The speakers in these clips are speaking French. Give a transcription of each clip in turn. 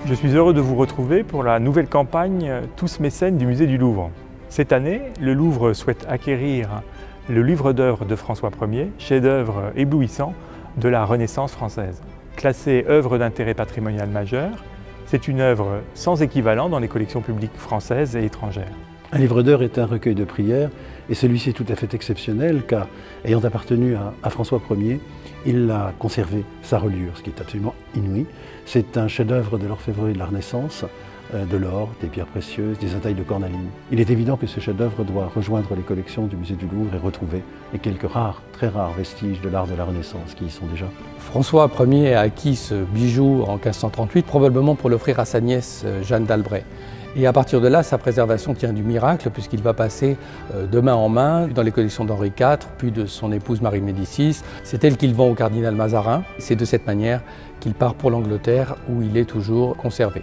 Je suis heureux de vous retrouver pour la nouvelle campagne Tous mécènes du musée du Louvre. Cette année, le Louvre souhaite acquérir le livre d'œuvres de François Ier, chef-d'œuvre éblouissant de la Renaissance française. Classée œuvre d'intérêt patrimonial majeur, c'est une œuvre sans équivalent dans les collections publiques françaises et étrangères. Un livre d'heures est un recueil de prières et celui-ci est tout à fait exceptionnel car, ayant appartenu à François Ier, il a conservé sa reliure, ce qui est absolument inouï. C'est un chef-d'œuvre de l'orfèvrerie de la Renaissance, de l'or, des pierres précieuses, des intailles de cornaline. Il est évident que ce chef-d'œuvre doit rejoindre les collections du musée du Louvre et retrouver les quelques rares, très rares vestiges de l'art de la Renaissance qui y sont déjà. François Ier a acquis ce bijou en 1538, probablement pour l'offrir à sa nièce Jeanne d'Albret. Et à partir de là, sa préservation tient du miracle puisqu'il va passer de main en main dans les collections d'Henri IV, puis de son épouse Marie Médicis. C'est elle qu'il vend au cardinal Mazarin. C'est de cette manière qu'il part pour l'Angleterre où il est toujours conservé.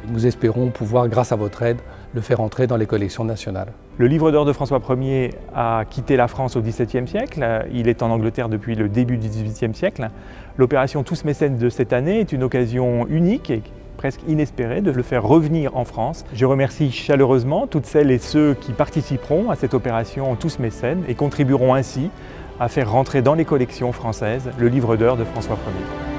Nous espérons pouvoir, grâce à votre aide, le faire entrer dans les collections nationales. Le livre d'or de François Ier a quitté la France au XVIIe siècle. Il est en Angleterre depuis le début du XVIIIe siècle. L'opération Tous mécènes de cette année est une occasion unique et presque inespérée de le faire revenir en France. Je remercie chaleureusement toutes celles et ceux qui participeront à cette opération Tous mécènes et contribueront ainsi à faire rentrer dans les collections françaises le livre d'heures de François Ier.